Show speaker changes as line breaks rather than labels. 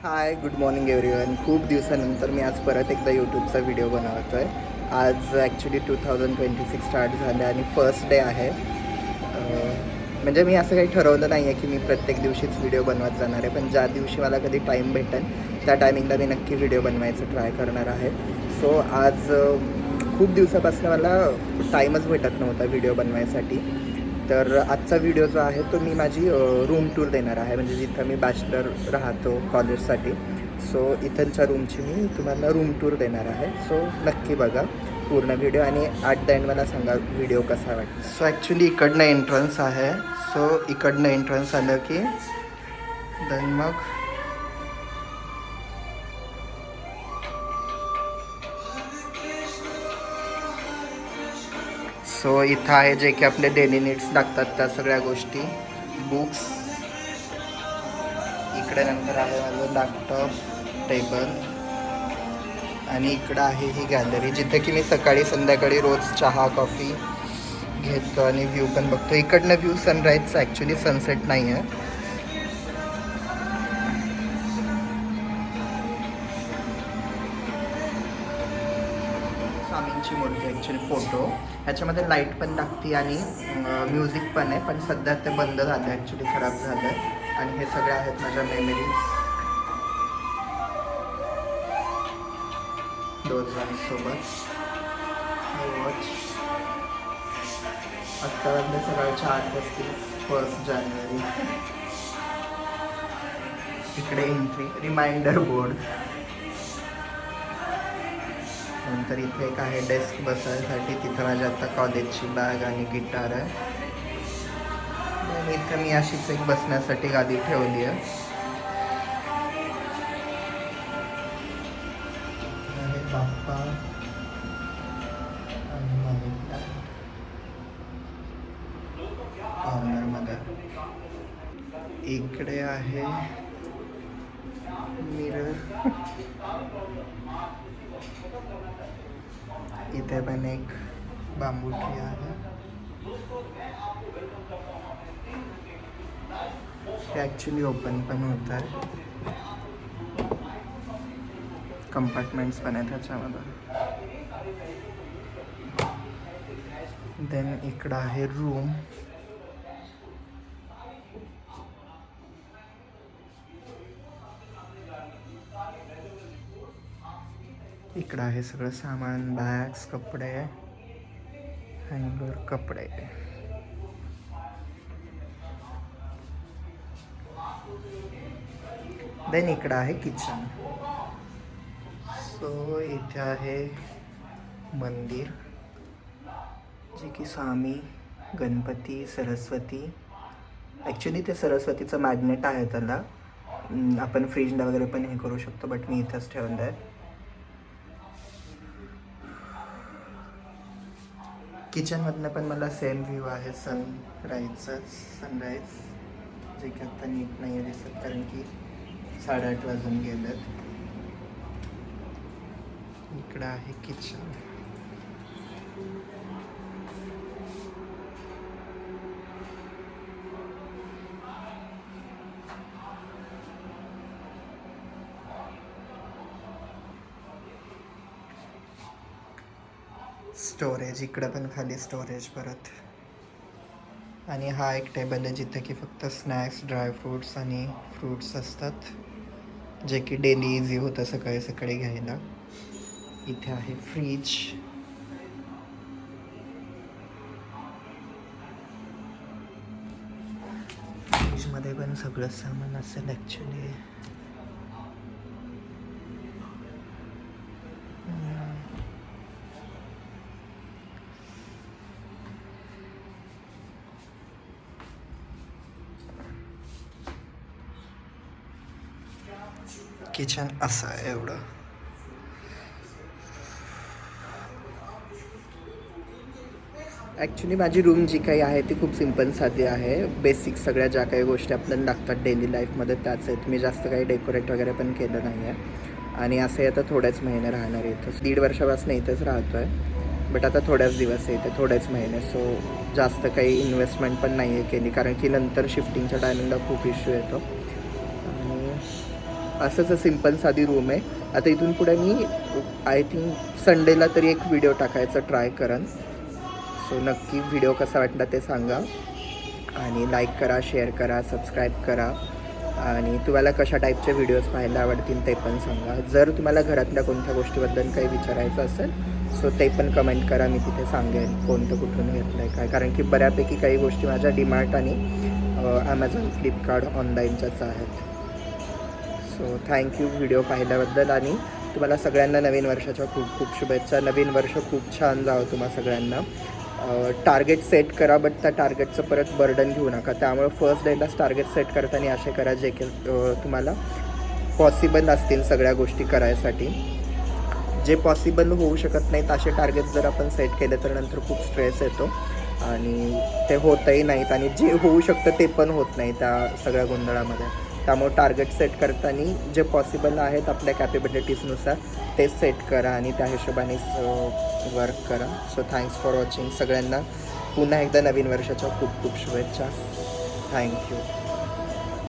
हाय, good morning everyone. खूप दिवसानंतर मी आज परत एकदा यूट्यूबचा व्हिडिओ बनवतो आहे. आज ॲक्च्युली 2026 स्टार्ट झालं आणि फर्स्ट डे आहे. म्हणजे मी असं काही ठरवलं नाही आहे की मी प्रत्येक दिवशीच व्हिडिओ बनवत जाणार आहे, पण ज्या दिवशी मला कधी टाईम भेटेल त्या टायमिंगला मी नक्की व्हिडिओ बनवायचं ट्राय करणार आहे. सो आज खूप दिवसापासून मला टाईमच भेटत नव्हता व्हिडिओ बनवायसाठी. तर आजचा व्हिडिओ जो आहे तो मी माझी रूम टूर देणार आहे, म्हणजे जिथं मी बॅचलर राहतो कॉलेजसाठी. सो इथलच्या रूमची मी तुम्हाला रूम टूर देणार आहे. सो नक्की बघा पूर्ण व्हिडिओ आणि ॲट द एंड मला सांगा व्हिडिओ कसा वाटतो. सो ॲक्च्युली इकडनं एंट्रन्स आहे. सो इकडनं एंट्रन्स आलं की देन मग सो इथं आहे जे की आपले डेली नीड्स लागतात त्या सगळ्या गोष्टी, बुक्स. इकडे नंतर आहे माझं लॅपटॉप, टेबल आणि इकडं आहे ही गॅलरी जिथे की मी सकाळी संध्याकाळी रोज चहा कॉफी घेतो आणि व्ह्यू पण बघतो. इकडनं व्ह्यू सनराईजचा, ॲक्च्युली सनसेट नाही आहे. स्वामींची मूर्ती ॲक्च्युली फोटो. ह्याच्यामध्ये लाईट पण लागते आणि म्युझिक पण आहे, पण सध्या ते बंद झालं, ॲक्च्युली खराब झालं आहे. आणि हे सगळे आहेत माझ्या मेमरीज दोघांसोबत. वॉच आत्ता वाजले सकाळच्या 8:35, 1 जानेवारी. इकडे एंट्री, रिमाइंडर बोर्ड. नंतर इथे एक आहे डेस्क बसायसाठी, तिथं माझ्या आता कॉलेजची बॅग आणि गिटार आहे. आणि इथं मी अशीच एक बसण्यासाठी गादी ठेवली आहे. बाप्पा आणि मनी प्लांट कॉर्नरमध्ये. इकडे आहे मिरर. इथे पण एक बांबू ट्री आहे. हे ॲक्च्युली ओपन पण होत आहे. कंपार्टमेंट्स पण आहेत त्याच्यामध्ये. देन इकडं आहे रूम. इकडं आहे सगळं सामान, बॅग्स, कपडे, हँगर कपडे. देन इकडं आहे किचन. सो इथे आहे मंदिर जे की स्वामी, गणपती, सरस्वती. ॲक्च्युली ते सरस्वतीचं मॅग्नेट आहे त्याला, आपण फ्रीजला वगैरे पण हे करू शकतो, बट मी इथंच ठेवलं आहे. किचनमधनं पण मला सेम व्ह्यू आहे सनराईज, जे की आत्ता नीट नाही आहे दिसत कारण की 8:30 वाजून गेलेत. इकडं आहे किचन. स्टोरेज, इकडं पण खाली स्टोरेज परत. आणि हा एक टेबल आहे जिथे की फक्त स्नॅक्स, ड्रायफ्रूट्स आणि फ्रूट्स असतात, जे की डेली इझी होतं सकाळी सकाळी घ्यायला. इथे आहे फ्रीज. फ्रीजमध्ये पण सगळं सामान असेल ॲक्च्युली. किचन असं आहे एवढं. ॲक्च्युली माझी रूम जी काही आहे ती खूप सिम्पल साधी आहे. बेसिक सगळ्या ज्या काही गोष्टी आपल्याला लागतात डेली लाईफमध्ये त्याच आहेत. मी जास्त काही डेकोरेट वगैरे पण केलं नाही आहे. आणि असंही आता थोडेच महिने राहणार आहे इथं. 1.5 वर्षापासून इथंच राहतो आहे, बट आता थोड्याच दिवस आहे इथे, थोडेच महिने. सो जास्त काही इन्व्हेस्टमेंट पण नाही आहे केली, कारण की नंतर शिफ्टिंगच्या टायमिंगला खूप इश्यू येतो. आणि असंच सिम्पल साधी रूम आहे. आता इथून पुढे मी आय थिंक संडेला तरी एक व्हिडिओ टाकायचा ट्राय करेन. सो नक्की व्हिडिओ कसा वाटला ते सांगा आणि लाईक करा, शेअर करा, सबस्क्राईब करा आणि तुम्हाला कशा टाईपचे व्हिडिओज पाहायला आवडतील ते पण सांगा. जर तुम्हाला घरातल्या कोणत्या गोष्टीबद्दल काही विचारायचं असेल सो ते पण कमेंट करा, मी तिथे सांगेन कोणतं कुठून घेतलं आहे काय. कारण की बऱ्यापैकी काही गोष्टी माझ्या डीमार्ट आणि ॲमेझॉन, फ्लिपकार्ट ऑनलाईनच्याच आहेत. सो थँक्यू व्हिडिओ पाहिल्याबद्दल आणि तुम्हाला सगळ्यांना नवीन वर्षाच्या खूप खूप शुभेच्छा. नवीन वर्ष खूप छान जावं तुम्हा सगळ्यांना. टार्गेट सेट करा, बट त्या टार्गेटचं परत बर्डन घेऊ नका. त्यामुळे फर्स्ट डेलाच टार्गेट सेट करताना असे करा जे की तुम्हाला पॉसिबल असतील सगळ्या गोष्टी करायसाठी. जे पॉसिबल होऊ शकत नाहीत असे टार्गेट जर आपण सेट केले तर नंतर खूप स्ट्रेस येतो आणि ते होतही नाहीत आणि जे होऊ शकतं ते पण होत नाही त्या सगळ्या गोंधळामध्ये. त्यामुळे टार्गेट सेट करताना जे पॉसिबल आहेत आपल्या कॅपेबिलिटीजनुसार तेच सेट करा आणि त्या हिशोबानेच वर्क करा. So thanks for watching. सगळ्यांना पुन्हा एकदा नवीन वर्षाच्या खूप खूप शुभेच्छा. थँक्यू.